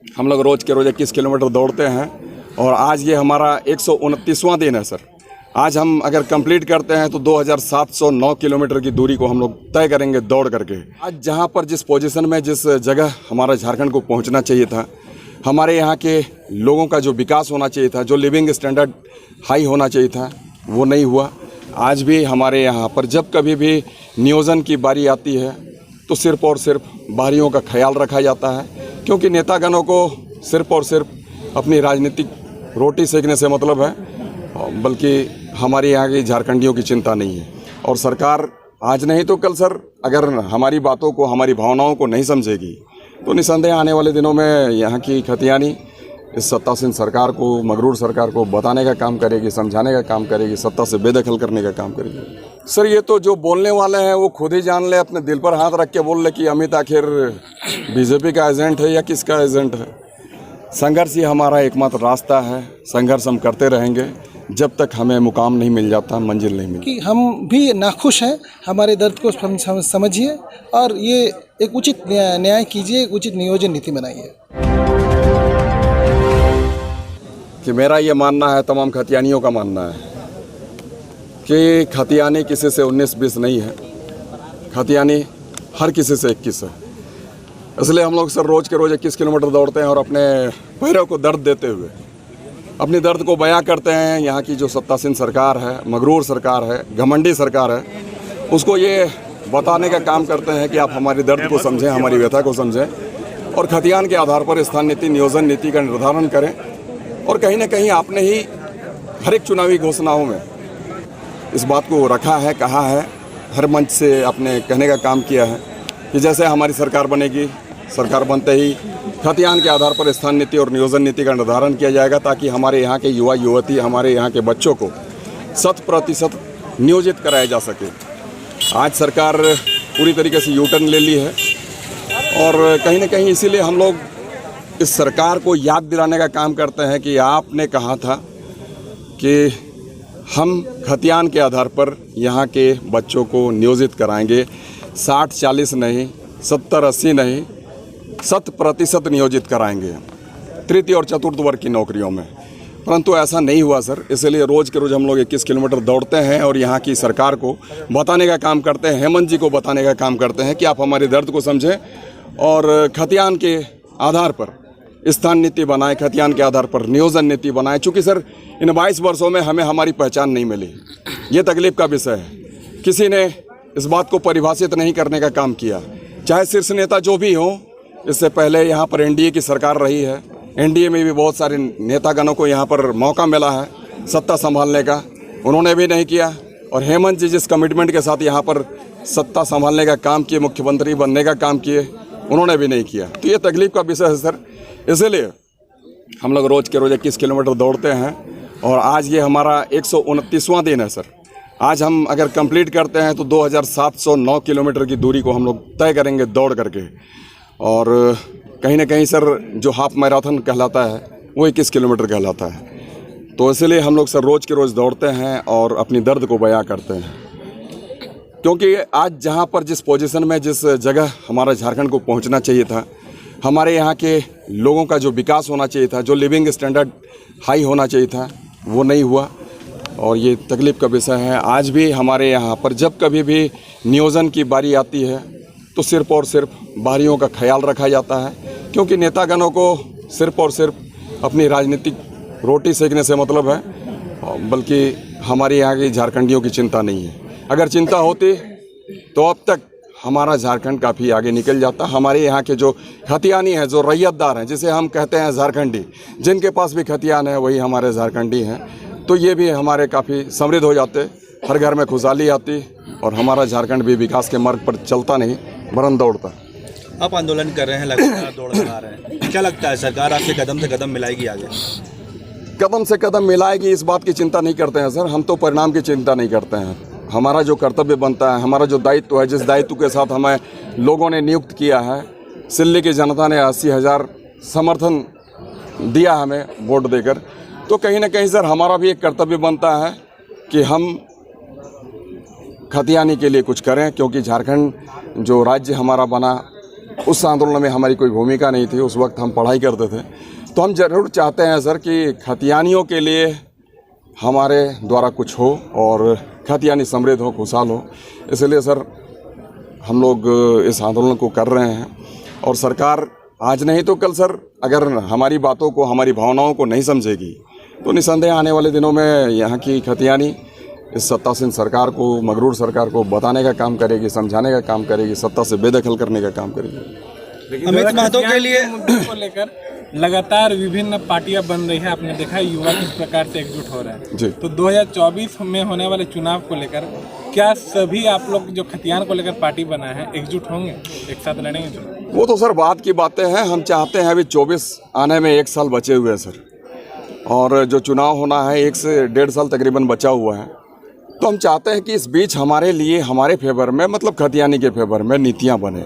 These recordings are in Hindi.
हम लोग रोज़ के रोज़ 21 किलोमीटर दौड़ते हैं और आज ये हमारा 129वां दिन है सर। आज हम अगर कंप्लीट करते हैं तो 2709 किलोमीटर की दूरी को हम लोग तय करेंगे दौड़ करके। आज जहाँ पर जिस पोजीशन में जिस जगह हमारा झारखंड को पहुँचना चाहिए था, हमारे यहाँ के लोगों का जो विकास होना चाहिए था, जो लिविंग स्टैंडर्ड हाई होना चाहिए था, वो नहीं हुआ। आज भी हमारे यहाँ पर जब कभी भी नियोजन की बारी आती है तो सिर्फ और सिर्फ बाहरियों का ख्याल रखा जाता है, क्योंकि नेतागणों को सिर्फ और सिर्फ अपनी राजनीतिक रोटी सेकने से मतलब है, बल्कि हमारे यहाँ की झारखंडियों की चिंता नहीं है। और सरकार आज नहीं तो कल सर अगर हमारी बातों को, हमारी भावनाओं को नहीं समझेगी तो निसंदेह आने वाले दिनों में यहाँ की खतियानी इस सत्तासीन सरकार को, मगरूर सरकार को बताने का काम करेगी, समझाने का काम करेगी, सत्ता से बेदखल करने का काम करेगी। सर ये तो जो बोलने वाले हैं वो खुद ही जान ले, अपने दिल पर हाथ रख के बोल ले कि अमित आखिर बीजेपी का एजेंट है या किसका एजेंट है। संघर्ष ही हमारा एकमात्र रास्ता है। संघर्ष हम करते रहेंगे जब तक हमें मुकाम नहीं मिल जाता, मंजिल नहीं मिलती। कि हम भी नाखुश हैं, हमारे दर्द को समझिए और ये एक उचित न्याय कीजिए, एक उचित नियोजन नीति बनाइए। कि मेरा ये मानना है, तमाम खतियानियों का मानना है कि खतियानी किसी से 19-20 नहीं है, खतियानी हर किसी से 21 है। इसलिए हम लोग सर रोज़ के रोज़ 21 किलोमीटर दौड़ते हैं और अपने पैरों को दर्द देते हुए अपनी दर्द को बयां करते हैं। यहाँ की जो सत्तासीन सरकार है, मगरूर सरकार है, घमंडी सरकार है, उसको ये बताने का काम करते हैं कि आप हमारी दर्द को समझें, हमारी व्यथा को समझें और खतियान के आधार पर स्थान नीति, नियोजन नीति का निर्धारण करें। और कहीं ना कहीं आपने ही हर एक चुनावी घोषणाओं में इस बात को रखा है, कहा है, हर मंच से आपने कहने का काम किया है कि जैसे हमारी सरकार बनेगी, सरकार बनते ही खतियान के आधार पर स्थान नीति और नियोजन नीति का निर्धारण किया जाएगा, ताकि हमारे यहाँ के युवा युवती, हमारे यहाँ के बच्चों को 100% नियोजित कराया जा सके। आज सरकार पूरी तरीके से यूटर्न ले ली है और कहीं ना कहीं इसीलिए हम लोग इस सरकार को याद दिलाने का काम करते हैं कि आपने कहा था कि हम खतियान के आधार पर यहाँ के बच्चों को नियोजित कराएंगे। 60-40 नहीं, 70-80 नहीं, 100% नियोजित कराएंगे तृतीय और चतुर्थ वर्ग की नौकरियों में। परंतु ऐसा नहीं हुआ सर। इसलिए रोज़ के रोज़ हम लोग 21 किलोमीटर दौड़ते हैं और यहाँ की सरकार को बताने का काम करते हैं, हेमंत जी को बताने का काम करते हैं कि आप हमारे दर्द को समझें और खतियान के आधार पर स्थान नीति बनाए, खतियान के आधार पर नियोजन नीति बनाए। चूँकि सर इन 22 वर्षों में हमें हमारी पहचान नहीं मिली, ये तकलीफ का विषय है। किसी ने इस बात को परिभाषित नहीं करने का काम किया, चाहे शीर्ष नेता जो भी हों। इससे पहले यहाँ पर एनडीए की सरकार रही है, एनडीए में भी बहुत सारे नेतागणों को यहाँ पर मौका मिला है सत्ता संभालने का, उन्होंने भी नहीं किया। और हेमंत जी जिस कमिटमेंट के साथ यहाँ पर सत्ता संभालने का काम किए, मुख्यमंत्री बनने का काम किए, उन्होंने भी नहीं किया। तो ये तकलीफ का विषय है सर। इसलिए हम लोग रोज़ के रोज़ 21 किलोमीटर दौड़ते हैं और आज ये हमारा 129वां दिन है सर। आज हम अगर कंप्लीट करते हैं तो 2709 किलोमीटर की दूरी को हम लोग तय करेंगे दौड़ करके। और कहीं ना कहीं सर जो हाफ मैराथन कहलाता है वो 21 किलोमीटर कहलाता है। तो इसलिए हम लोग सर रोज़ के रोज़ दौड़ते हैं और अपनी दर्द को बयां करते हैं, क्योंकि आज जहां पर जिस पोजीशन में जिस जगह हमारा झारखंड को पहुंचना चाहिए था, हमारे यहाँ के लोगों का जो विकास होना चाहिए था, जो लिविंग स्टैंडर्ड हाई होना चाहिए था, वो नहीं हुआ। और ये तकलीफ का विषय है। आज भी हमारे यहाँ पर जब कभी भी नियोजन की बारी आती है तो सिर्फ और सिर्फ बाहरियों का ख्याल रखा जाता है, क्योंकि नेतागणों को सिर्फ और सिर्फ अपनी राजनीतिक रोटी सेकने से मतलब है, बल्कि हमारे यहाँ की झारखंडियों की चिंता नहीं है। अगर चिंता होती तो अब तक हमारा झारखंड काफ़ी आगे निकल जाता। हमारे यहाँ के जो खतियानी हैं, जो रैयतदार हैं, जिसे हम कहते हैं झारखंडी, जिनके पास भी खतियान है वही हमारे झारखंडी हैं, तो ये भी हमारे काफ़ी समृद्ध हो जाते, हर घर में खुशहाली आती और हमारा झारखंड भी विकास के मार्ग पर चलता नहीं वरन दौड़ता। आप आंदोलन कर रहे हैं, लगातार दौड़ लगा रहे हैं, क्या लगता है सरकार आपसे कदम से कदम मिलाएगी आगे? कदम से कदम मिलाएगी इस बात की चिंता नहीं करते हैं सर। हम तो परिणाम की चिंता नहीं करते हैं। हमारा जो कर्तव्य बनता है, हमारा जो दायित्व है, जिस दायित्व के साथ हमें लोगों ने नियुक्त किया है, सिल्ली की जनता ने 80,000 समर्थन दिया हमें वोट देकर, तो कहीं ना कहीं सर हमारा भी एक कर्तव्य बनता है कि हम खतियानी के लिए कुछ करें। क्योंकि झारखंड जो राज्य हमारा बना उस आंदोलन में हमारी कोई भूमिका नहीं थी, उस वक्त हम पढ़ाई करते थे। तो हम ज़रूर चाहते हैं सर कि खतियानियों के लिए हमारे द्वारा कुछ हो और खतियानी समृद्ध हो, खुशहाल हो। इसलिए सर हम लोग इस आंदोलन को कर रहे हैं और सरकार आज नहीं तो कल सर अगर हमारी बातों को, हमारी भावनाओं को नहीं समझेगी तो निसंदेह आने वाले दिनों में यहाँ की खतियानी इस सत्तासीन सरकार को, मगरूर सरकार को बताने का काम करेगी, समझाने का काम करेगी, सत्ता से बेदखल करने का काम करेगी। अमित महतो के लिए मुद्दों को लेकर लगातार विभिन्न पार्टियां बन रही है। आपने देखा युवा किस प्रकार से एकजुट हो रहे हैं जी। तो 2024 में होने वाले चुनाव को लेकर क्या सभी आप लोग जो खतियान को लेकर पार्टी बनाए हैं एकजुट होंगे, एक साथ लड़ेंगे चुनाव? वो तो सर बात की बातें हैं। हम चाहते हैं अभी 24 आने में 1 साल बचे हुए हैं सर, और जो चुनाव होना है 1 से 1.5 साल तकरीबन बचा हुआ है। तो हम चाहते हैं कि इस बीच हमारे लिए, हमारे फेवर में, मतलब खतियानी के फेवर में नीतियाँ बने।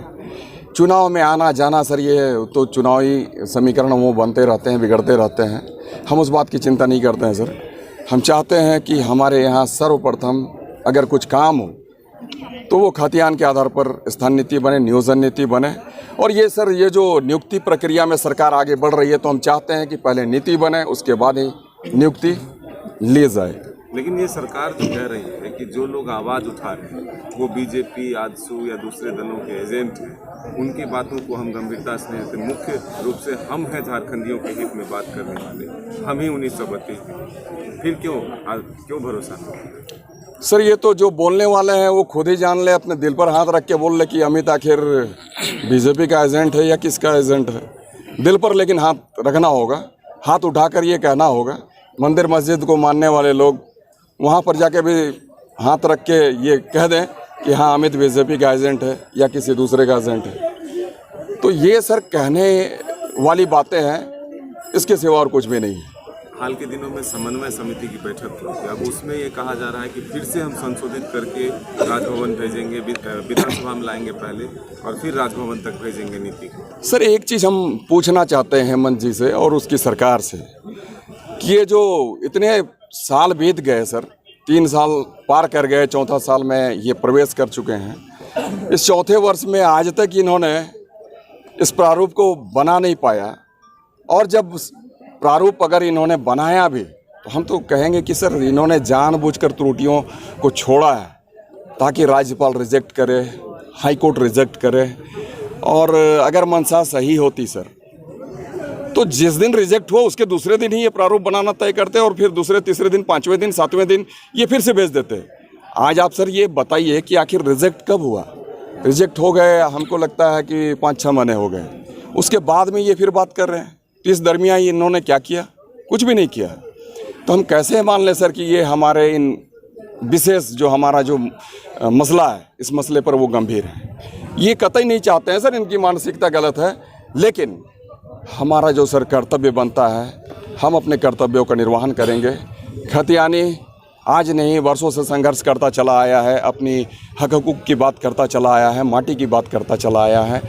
चुनाव में आना जाना सर ये तो चुनावी समीकरण वो बनते रहते हैं, बिगड़ते रहते हैं। हम उस बात की चिंता नहीं करते हैं सर। हम चाहते हैं कि हमारे यहाँ सर्वप्रथम अगर कुछ काम हो तो वो खतियान के आधार पर स्थान नीति बने, नियोजन नीति बने। और ये सर ये जो नियुक्ति प्रक्रिया में सरकार आगे बढ़ रही है तो हम चाहते हैं कि पहले नीति बने, उसके बाद ही नियुक्ति ली जाए। लेकिन ये सरकार जो कह रही है कि जो लोग आवाज़ उठा रहे हैं वो बीजेपी, आजसू या दूसरे दलों के एजेंट हैं, उनकी बातों को हम गंभीरता से नहीं लेते। मुख्य रूप से हम हैं झारखंडियों के हित में बात करने वाले, हम ही 1932 फिर क्यों भरोसा नहीं? सर ये तो जो बोलने वाले हैं वो खुद ही जान ले, अपने दिल पर हाथ रख के बोल ले कि अमित आखिर बीजेपी का एजेंट है या किसका एजेंट है। दिल पर लेकिन हाथ रखना होगा, हाथ उठाकर ये कहना होगा। मंदिर मस्जिद को मानने वाले लोग वहाँ पर जाके भी हाथ रख के ये कह दें कि हाँ अमित बीजेपी का एजेंट है या किसी दूसरे का एजेंट है। तो ये सर कहने वाली बातें हैं, इसके सिवा और कुछ भी नहीं है। हाल के दिनों में समन्वय समिति की बैठक हुई, अब उसमें ये कहा जा रहा है कि फिर से हम संशोधित करके राजभवन भेजेंगे, विधानसभा में लाएंगे पहले और फिर राजभवन तक भेजेंगे नीति को। सर एक चीज़ हम पूछना चाहते हैं हेमंत जी से और उसकी सरकार से कि ये जो इतने साल बीत गए सर, 3 साल पार कर गए, 4था साल में ये प्रवेश कर चुके हैं। इस 4थे वर्ष में आज तक इन्होंने इस प्रारूप को बना नहीं पाया। और जब प्रारूप अगर इन्होंने बनाया भी तो हम तो कहेंगे कि सर इन्होंने जानबूझकर त्रुटियों को छोड़ा है ताकि राज्यपाल रिजेक्ट करे, हाई कोर्ट रिजेक्ट करे। और अगर मंशा सही होती सर तो जिस दिन रिजेक्ट हुआ उसके दूसरे दिन ही ये प्रारूप बनाना तय करते और फिर दूसरे, तीसरे दिन, 5वें दिन, 7वें दिन ये फिर से भेज देते। आज आप सर ये बताइए कि आखिर रिजेक्ट कब हुआ? रिजेक्ट हो गए हमको लगता है कि 5-6 महीने हो गए, उसके बाद में ये फिर बात कर रहे हैं। तो इस दरमियान इन्होंने क्या किया? कुछ भी नहीं किया। तो हम कैसे मान लें सर कि ये हमारे इन विशेष जो हमारा जो मसला है इस मसले पर वो गंभीर है? ये कतई नहीं चाहते हैं सर, इनकी मानसिकता गलत है। लेकिन हमारा जो सर कर्तव्य बनता है, हम अपने कर्तव्यों का निर्वहन करेंगे। खतियानी आज नहीं वर्षों से संघर्ष करता चला आया है, अपनी हक हकूक़ की बात करता चला आया है, माटी की बात करता चला आया है।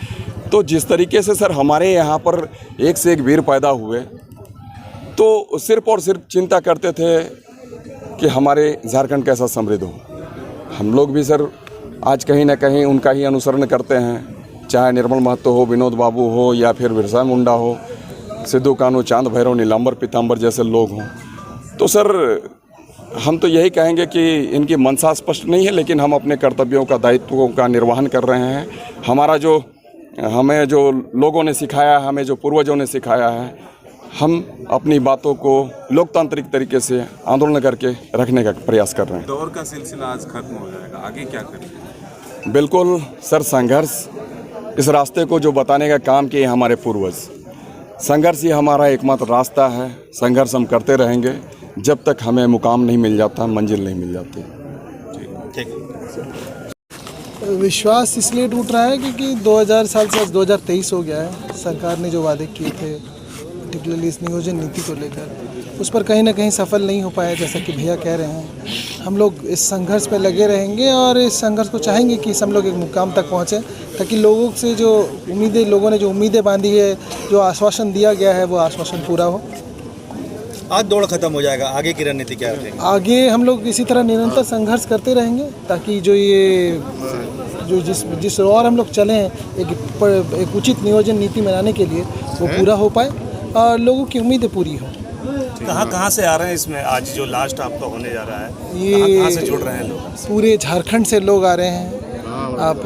तो जिस तरीके से सर हमारे यहाँ पर एक से एक वीर पैदा हुए तो सिर्फ और सिर्फ चिंता करते थे कि हमारे झारखंड कैसा समृद्ध हो। हम लोग भी सर आज कहीं ना कहीं उनका ही अनुसरण करते हैं, चाहे निर्मल महतो हो, विनोद बाबू हो या फिर बिरसा मुंडा हो, सिद्धू कानू, चांद भैरव, नीलांबर पीताम्बर जैसे लोग हों। तो सर हम तो यही कहेंगे कि इनकी मंशा स्पष्ट नहीं है, लेकिन हम अपने कर्तव्यों का, दायित्वों का निर्वहन कर रहे हैं। हमारा जो हमें जो लोगों ने सिखाया, हमें जो पूर्वजों ने सिखाया है, हम अपनी बातों को लोकतांत्रिक तरीके से आंदोलन करके रखने का प्रयास कर रहे हैं। दौर का सिलसिला आज खत्म हो जाएगा, आगे क्या करेंगे? बिल्कुल सर, संघर्ष, इस रास्ते को जो बताने का काम किए हमारे पूर्वज। संघर्ष ही हमारा एकमात्र रास्ता है। संघर्ष हम करते रहेंगे जब तक हमें मुकाम नहीं मिल जाता, मंजिल नहीं मिल जाती। विश्वास इसलिए टूट रहा है क्योंकि 2000 साल से 2023 हो गया है। सरकार ने जो वादे किए थे पर्टिकुलरली इस नियोजन नीति को लेकर, उस पर कहीं ना कहीं सफल नहीं हो पाया। जैसा कि भैया कह रहे हैं, हम लोग इस संघर्ष पे लगे रहेंगे और इस संघर्ष को चाहेंगे कि हम लोग एक मुकाम तक पहुँचें, ताकि लोगों से जो उम्मीदें, लोगों ने जो उम्मीदें बांधी है, जो आश्वासन दिया गया है, वो आश्वासन पूरा हो। आज दौड़ खत्म हो जाएगा, आगे की रणनीति क्या रखेंगे? आगे हम लोग इसी तरह निरंतर संघर्ष करते रहेंगे ताकि जो ये जो जिस और हम लोग चले हैं एक उचित नियोजन नीति बनाने के लिए वो पूरा हो पाए और लोगों की उम्मीदें पूरी हों। कहाँ से आ रहे हैं इसमें आज जो लास्ट आपका होने जा रहा है, ये कहाँ से जुड़ रहे हैं लोग? पूरे झारखंड से लोग आ रहे हैं। आप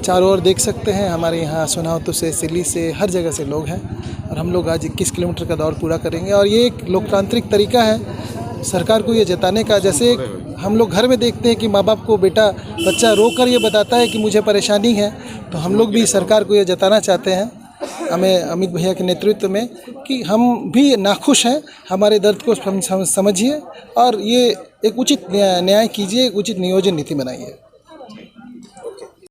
चारों ओर देख सकते हैं, हमारे यहाँ सोनावतो से, सिल्ली से, हर जगह से लोग हैं और हम लोग आज 21 किलोमीटर का दौड़ पूरा करेंगे। और ये एक लोकतांत्रिक तरीका है सरकार को ये जताने का। जैसे हम लोग घर में देखते हैं कि माँ बाप को बच्चा रो कर ये बताता है कि मुझे परेशानी है, तो हम लोग भी सरकार को ये जताना चाहते हैं, हमें अमित भैया के नेतृत्व में, कि हम भी नाखुश हैं, हमारे दर्द को समझिए और ये एक उचित न्याय कीजिए, एक उचित नियोजन नीति बनाइए।